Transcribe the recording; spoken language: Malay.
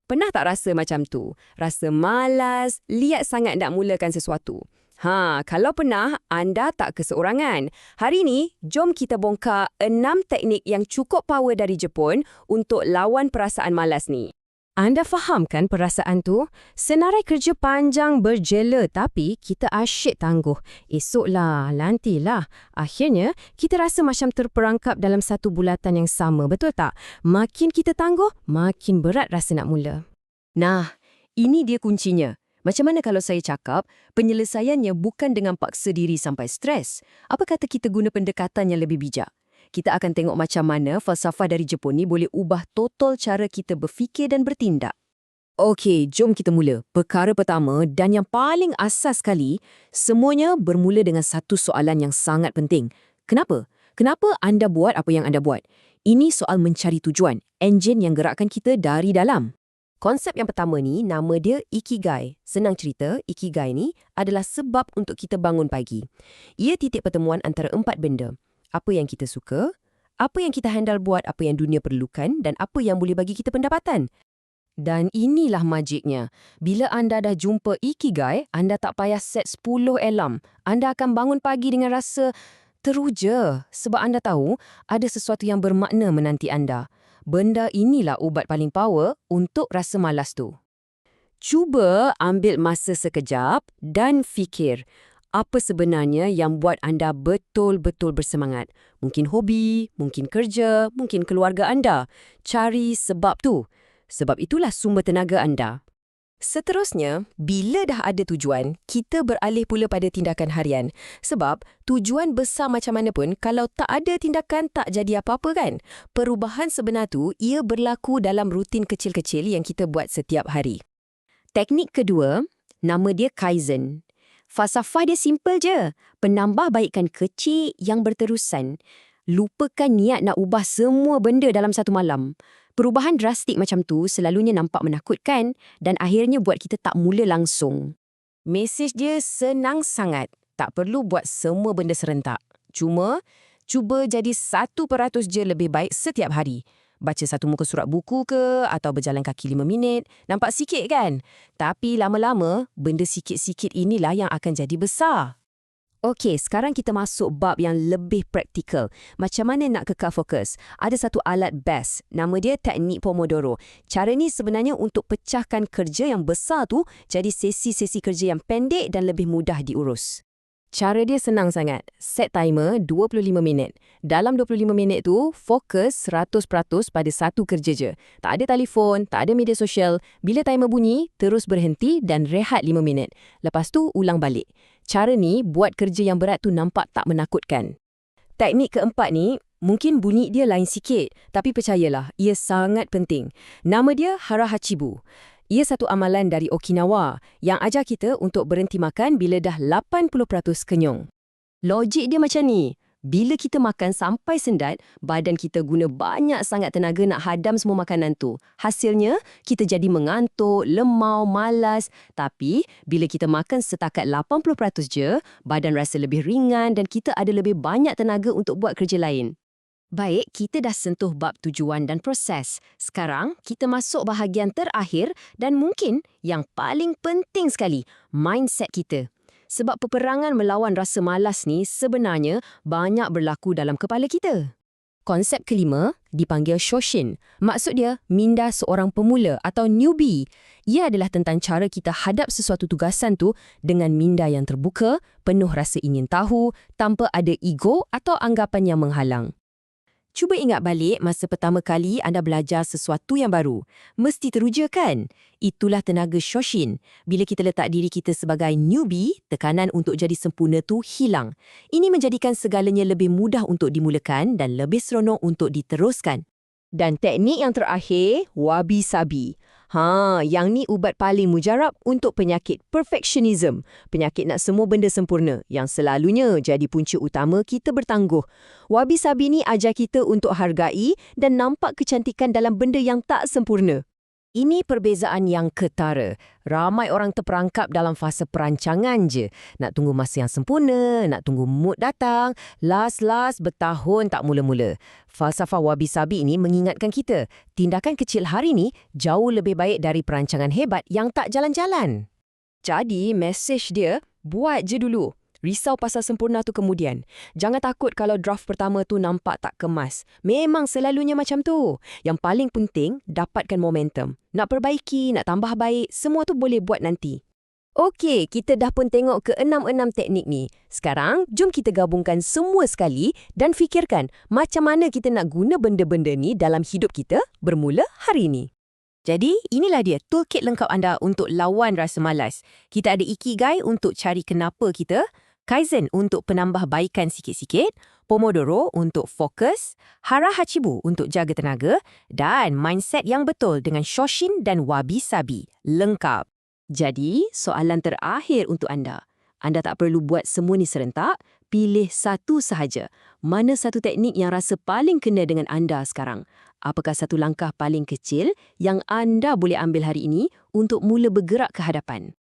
Pernah tak rasa macam tu? Rasa malas, liat sangat nak mulakan sesuatu. Kalau pernah, anda tak keseorangan. Hari ni, jom kita bongkar 6 teknik yang cukup power dari Jepun untuk lawan perasaan malas ni. Anda faham kan perasaan tu? Senarai kerja panjang berjela tapi kita asyik tangguh. Esoklah, nantilah. Akhirnya, kita rasa macam terperangkap dalam satu bulatan yang sama, betul tak? Makin kita tangguh, makin berat rasa nak mula. Nah, ini dia kuncinya. Macam mana kalau saya cakap, penyelesaiannya bukan dengan paksa diri sampai stres. Apa kata kita guna pendekatan yang lebih bijak? Kita akan tengok macam mana falsafah dari Jepun ni boleh ubah total cara kita berfikir dan bertindak. Okey, jom kita mula. Perkara pertama dan yang paling asas sekali, semuanya bermula dengan satu soalan yang sangat penting. Kenapa? Kenapa anda buat apa yang anda buat? Ini soal mencari tujuan, enjin yang gerakkan kita dari dalam. Konsep yang pertama ni, nama dia Ikigai. Senang cerita, Ikigai ni adalah sebab untuk kita bangun pagi. Ia titik pertemuan antara 4 benda. Apa yang kita suka, apa yang kita handal buat, apa yang dunia perlukan, dan apa yang boleh bagi kita pendapatan. Dan inilah magiknya. Bila anda dah jumpa Ikigai, anda tak payah set 10 alarm. Anda akan bangun pagi dengan rasa teruja. Sebab anda tahu, ada sesuatu yang bermakna menanti anda. Benda inilah ubat paling power untuk rasa malas tu. Cuba ambil masa sekejap dan fikir. Apa sebenarnya yang buat anda betul-betul bersemangat? Mungkin hobi, mungkin kerja, mungkin keluarga anda. Cari sebab tu. Sebab itulah sumber tenaga anda. Seterusnya, bila dah ada tujuan, kita beralih pula pada tindakan harian. Sebab tujuan besar macam mana pun, kalau tak ada tindakan tak jadi apa-apa kan? Perubahan sebenar tu, ia berlaku dalam rutin kecil-kecil yang kita buat setiap hari. Teknik kedua, nama dia Kaizen. Falsafah dia simple je. Penambahbaikan kecil yang berterusan. Lupakan niat nak ubah semua benda dalam satu malam. Perubahan drastik macam tu selalunya nampak menakutkan dan akhirnya buat kita tak mula langsung. Mesej dia senang sangat. Tak perlu buat semua benda serentak. Cuma, cuba jadi 1% je lebih baik setiap hari. Baca satu muka surat buku ke atau berjalan kaki 5 minit. Nampak sikit kan? Tapi lama-lama, benda sikit-sikit inilah yang akan jadi besar. Okey, sekarang kita masuk bab yang lebih praktikal. Macam mana nak kekal fokus? Ada satu alat best. Nama dia teknik Pomodoro. Cara ni sebenarnya untuk pecahkan kerja yang besar tu jadi sesi-sesi kerja yang pendek dan lebih mudah diurus. Cara dia senang sangat. Set timer 25 minit. Dalam 25 minit tu, fokus 100% pada satu kerja je. Tak ada telefon, tak ada media sosial. Bila timer bunyi, terus berhenti dan rehat 5 minit. Lepas tu, ulang balik. Cara ni buat kerja yang berat tu nampak tak menakutkan. Teknik keempat ni, mungkin bunyi dia lain sikit. Tapi percayalah, ia sangat penting. Nama dia Hara Hachibu. Ia satu amalan dari Okinawa yang ajar kita untuk berhenti makan bila dah 80% kenyang. Logik dia macam ni. Bila kita makan sampai sendat, badan kita guna banyak sangat tenaga nak hadam semua makanan tu. Hasilnya, kita jadi mengantuk, lemau, malas. Tapi, bila kita makan setakat 80% je, badan rasa lebih ringan dan kita ada lebih banyak tenaga untuk buat kerja lain. Baik, kita dah sentuh bab tujuan dan proses. Sekarang, kita masuk bahagian terakhir dan mungkin yang paling penting sekali, mindset kita. Sebab peperangan melawan rasa malas ni sebenarnya banyak berlaku dalam kepala kita. Konsep kelima dipanggil Shoshin. Maksud dia, minda seorang pemula atau newbie. Ia adalah tentang cara kita hadap sesuatu tugasan tu dengan minda yang terbuka, penuh rasa ingin tahu, tanpa ada ego atau anggapan yang menghalang. Cuba ingat balik masa pertama kali anda belajar sesuatu yang baru. Mesti teruja kan? Itulah tenaga Shoshin. Bila kita letak diri kita sebagai newbie, tekanan untuk jadi sempurna tu hilang. Ini menjadikan segalanya lebih mudah untuk dimulakan dan lebih seronok untuk diteruskan. Dan teknik yang terakhir, wabi-sabi. Yang ni ubat paling mujarab untuk penyakit perfectionism. Penyakit nak semua benda sempurna yang selalunya jadi punca utama kita bertangguh. Wabi-sabi ni ajar kita untuk hargai dan nampak kecantikan dalam benda yang tak sempurna. Ini perbezaan yang ketara. Ramai orang terperangkap dalam fase perancangan je. Nak tunggu masa yang sempurna, nak tunggu mood datang, last bertahun tak mula-mula. Falsafah wabi-sabi ini mengingatkan kita, tindakan kecil hari ni jauh lebih baik dari perancangan hebat yang tak jalan-jalan. Jadi, mesej dia, buat je dulu. Risau pasal sempurna tu kemudian. Jangan takut kalau draft pertama tu nampak tak kemas. Memang selalunya macam tu. Yang paling penting, dapatkan momentum. Nak perbaiki, nak tambah baik, semua tu boleh buat nanti. Okey, kita dah pun tengok ke 6 teknik ni. Sekarang, jom kita gabungkan semua sekali dan fikirkan macam mana kita nak guna benda-benda ni dalam hidup kita bermula hari ni. Jadi, inilah dia toolkit lengkap anda untuk lawan rasa malas. Kita ada Ikigai untuk cari kenapa kita, Kaizen untuk penambahbaikan sikit-sikit, Pomodoro untuk fokus, Hara Hachibu untuk jaga tenaga, dan mindset yang betul dengan Shoshin dan Wabi-Sabi. Lengkap. Jadi, soalan terakhir untuk anda. Anda tak perlu buat semua ni serentak, pilih satu sahaja. Mana satu teknik yang rasa paling kena dengan anda sekarang? Apakah satu langkah paling kecil yang anda boleh ambil hari ini untuk mula bergerak ke hadapan?